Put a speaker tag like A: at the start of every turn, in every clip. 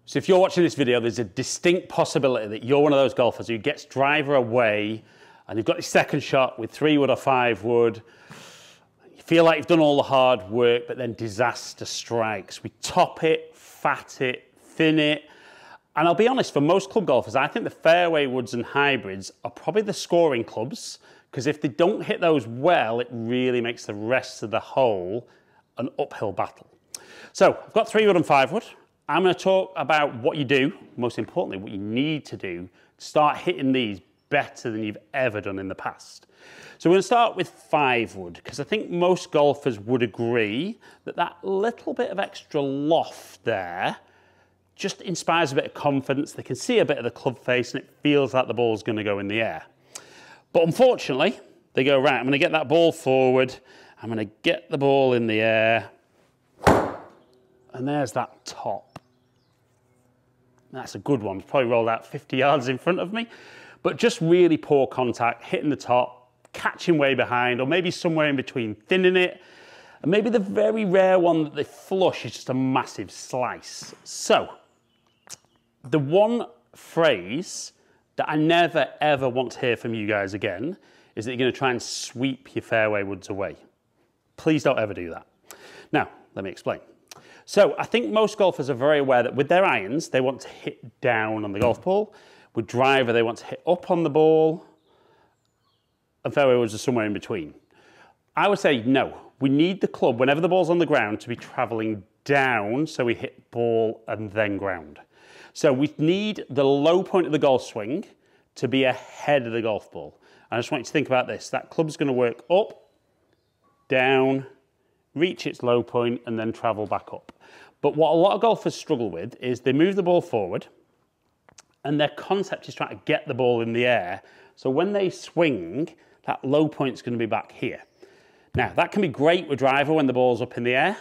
A: So if you're watching this video, there's a distinct possibility that you're one of those golfers who gets driver away and you've got your second shot with 3 wood or 5 wood. You feel like you've done all the hard work, but then disaster strikes. We top it, fat it, thin it. And I'll be honest, for most club golfers, I think the fairway woods and hybrids are probably the scoring clubs, because if they don't hit those well, it really makes the rest of the hole an uphill battle. So I've got 3 wood and 5 wood. I'm going to talk about what you do, most importantly, what you need to do to start hitting these better than you've ever done in the past. So we're going to start with 5 wood, because I think most golfers would agree that that little bit of extra loft there just inspires a bit of confidence. They can see a bit of the club face and it feels like the ball's going to go in the air. But unfortunately, they go, right, I'm going to get that ball forward, I'm going to get the ball in the air, and there's that top. That's a good one. It's probably rolled out 50 yards in front of me, but just really poor contact, hitting the top, catching way behind, or maybe somewhere in between, thinning it, and maybe the very rare one that they flush is just a massive slice. So, the one phrase that I never ever want to hear from you guys again is that you're going to try and sweep your fairway woods away. Please don't ever do that. Now, let me explain. So I think most golfers are very aware that with their irons, they want to hit down on the golf ball. With driver, they want to hit up on the ball, and fairway woods are somewhere in between. I would say no. We need the club, whenever the ball's on the ground, to be traveling down, so we hit ball and then ground. So we need the low point of the golf swing to be ahead of the golf ball. I just want you to think about this. That club's going to work up, down, reach its low point, and then travel back up. But what a lot of golfers struggle with is they move the ball forward, and their concept is trying to get the ball in the air. So when they swing, that low point's going to be back here. Now, that can be great with driver when the ball's up in the air,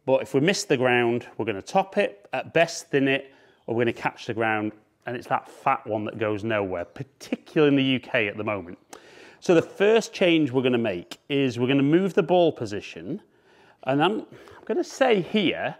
A: but if we miss the ground, we're going to top it, at best thin it, or we're going to catch the ground, and it's that fat one that goes nowhere, particularly in the UK at the moment. So the first change we're going to make is we're going to move the ball position, and I'm going to say here,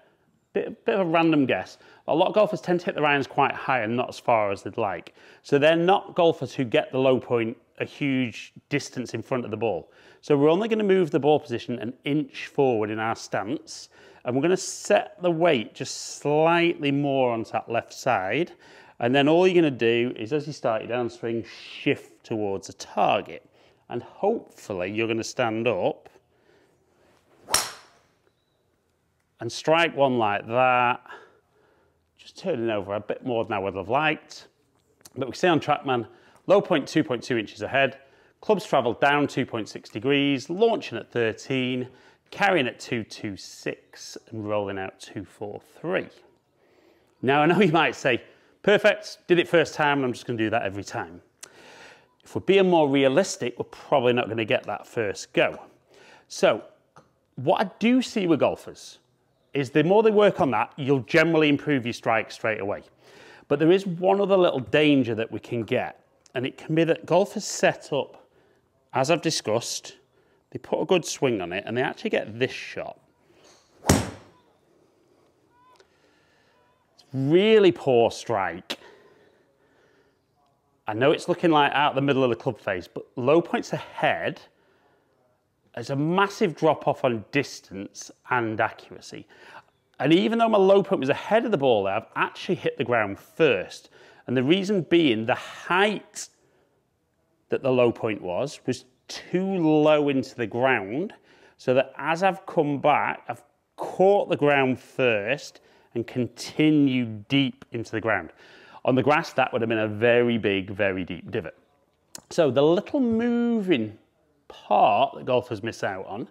A: bit of a random guess, a lot of golfers tend to hit their irons quite high and not as far as they'd like. So they're not golfers who get the low point a huge distance in front of the ball. So we're only going to move the ball position an inch forward in our stance, and we're going to set the weight just slightly more onto that left side. And then all you're going to do is, as you start your downswing, shift towards a target. And hopefully you're going to stand up and strike one like that, just turning over a bit more than I would have liked. But we can see on TrackMan, low point 2.2 inches ahead, clubs travel down 2.6 degrees, launching at 13, carrying at 226 and rolling out 243. Now I know you might say, perfect, did it first time and I'm just going to do that every time. If we're being more realistic, we're probably not going to get that first go. So what I do see with golfers is the more they work on that, you'll generally improve your strike straight away. But there is one other little danger that we can get, and it can be that golfers set up, as I've discussed, they put a good swing on it and they actually get this shot. It's really poor strike. I know it's looking like out the middle of the club face, but low points ahead, there's a massive drop off on distance and accuracy. And even though my low point was ahead of the ball there, I've actually hit the ground first. And the reason being the height that the low point was too low into the ground, so that as I've come back, I've caught the ground first and continued deep into the ground. On the grass, that would have been a very big, very deep divot. So the little moving part that golfers miss out on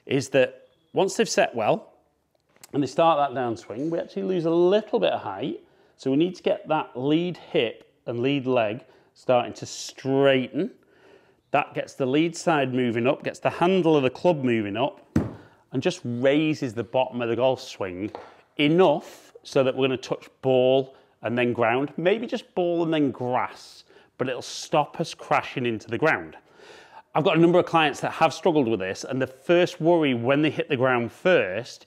A: is that once they've set well and they start that downswing, we actually lose a little bit of height. So we need to get that lead hip and lead leg starting to straighten. That gets the lead side moving up, gets the handle of the club moving up, and just raises the bottom of the golf swing enough so that we're going to touch ball and then ground, maybe just ball and then grass, but it'll stop us crashing into the ground. I've got a number of clients that have struggled with this, and the first worry when they hit the ground first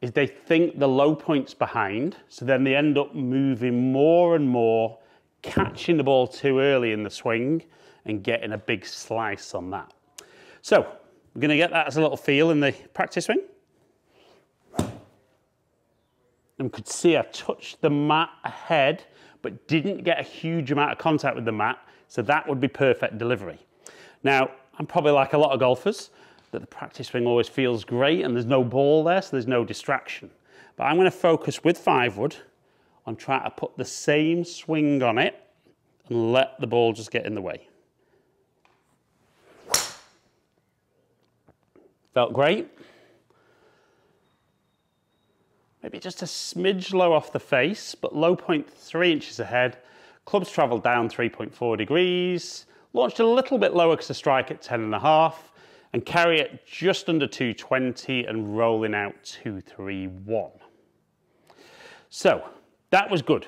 A: is they think the low point's behind, so then they end up moving more and more, catching the ball too early in the swing and getting a big slice on that. So we're going to get that as a little feel in the practice swing. And could see I touched the mat ahead, but didn't get a huge amount of contact with the mat, so that would be perfect delivery. Now, I'm probably like a lot of golfers, that the practice swing always feels great and there's no ball there, so there's no distraction. But I'm going to focus with 5-wood on trying to put the same swing on it and let the ball just get in the way. Felt great. Maybe just a smidge low off the face, but low point 3 inches ahead. Clubs travelled down 3.4 degrees. Launched a little bit lower because I strike at 10.5 and carry it just under 220 and rolling out 231. So that was good.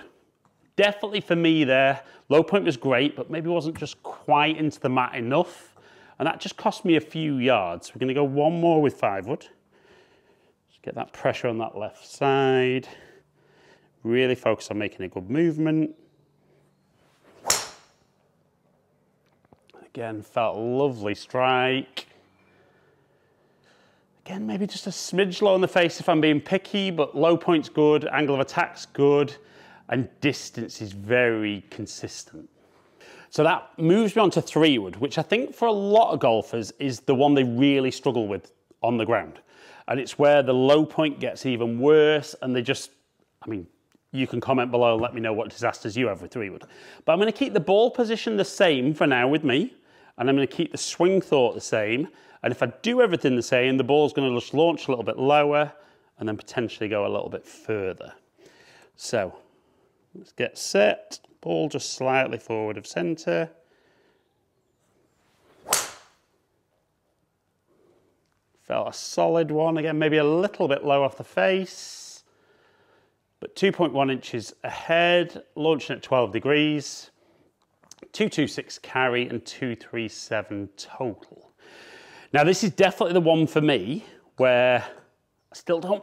A: Definitely for me there, low point was great, but maybe wasn't just quite into the mat enough. And that just cost me a few yards. We're going to go one more with 5-wood. Get that pressure on that left side. Really focus on making a good movement. Again, felt a lovely strike. Again, maybe just a smidge low on the face if I'm being picky, but low point's good, angle of attack's good, and distance is very consistent. So that moves me on to 3-wood, which I think for a lot of golfers is the one they really struggle with on the ground. And it's where the low point gets even worse and they just, I mean, you can comment below and let me know what disasters you have with 3-wood. But I'm going to keep the ball position the same for now with me, and I'm going to keep the swing thought the same. And if I do everything the same, the ball's going to just launch a little bit lower and then potentially go a little bit further. So let's get set. Ball just slightly forward of centre. Felt a solid one, again, maybe a little bit low off the face, but 2.1 inches ahead, launching at 12 degrees, 226 carry and 237 total. Now this is definitely the one for me where I still don't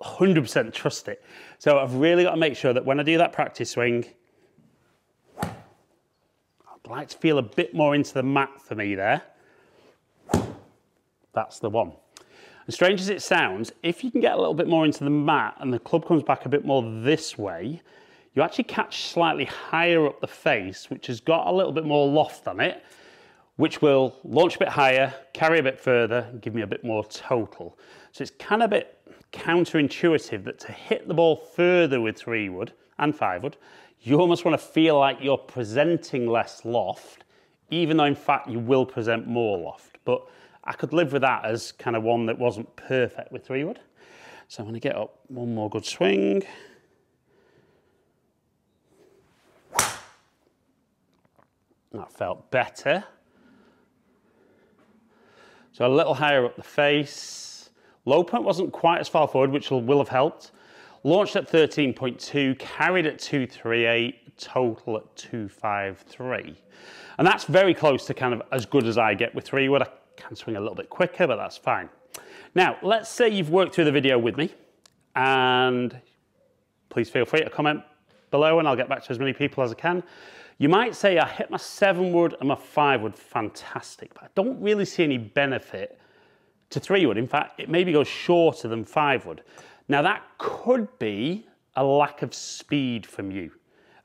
A: 100% trust it. So I've really got to make sure that when I do that practice swing, I'd like to feel a bit more into the mat for me there. That's the one. And strange as it sounds, if you can get a little bit more into the mat and the club comes back a bit more this way, you actually catch slightly higher up the face, which has got a little bit more loft on it, which will launch a bit higher, carry a bit further, and give me a bit more total. So it's kind of a bit counterintuitive that to hit the ball further with 3-wood and 5-wood, you almost want to feel like you're presenting less loft, even though in fact you will present more loft. But I could live with that as kind of one that wasn't perfect with 3-wood. So I'm going to get up one more good swing. That felt better. So a little higher up the face. Low point wasn't quite as far forward, which will have helped. Launched at 13.2, carried at 238, total at 253. And that's very close to kind of as good as I get with 3-wood. I can swing a little bit quicker, but that's fine. Now, let's say you've worked through the video with me, and please feel free to comment below and I'll get back to as many people as I can. You might say I hit my 7-wood and my 5-wood fantastic, but I don't really see any benefit to 3-wood. In fact, it maybe goes shorter than 5-wood. Now that could be a lack of speed from you.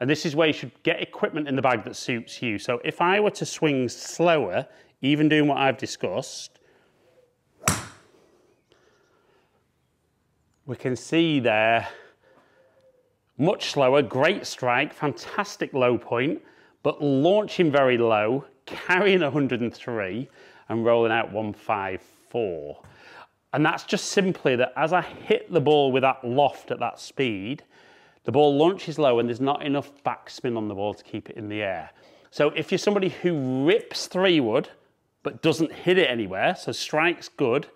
A: And this is where you should get equipment in the bag that suits you. So if I were to swing slower, even doing what I've discussed, we can see there, much slower, great strike, fantastic low point, but launching very low, carrying 103 and rolling out 154. And that's just simply that as I hit the ball with that loft at that speed, the ball launches low and there's not enough backspin on the ball to keep it in the air. So if you're somebody who rips 3-wood, but doesn't hit it anywhere, so strike's good,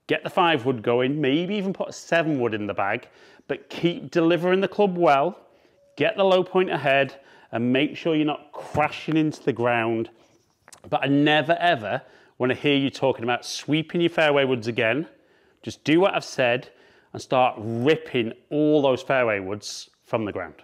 A: get the 5-wood going, maybe even put a 7-wood in the bag, but keep delivering the club well, get the low point ahead, and make sure you're not crashing into the ground. But I never ever want to hear you talking about sweeping your fairway woods again. Just do what I've said. and start ripping all those fairway woods from the ground.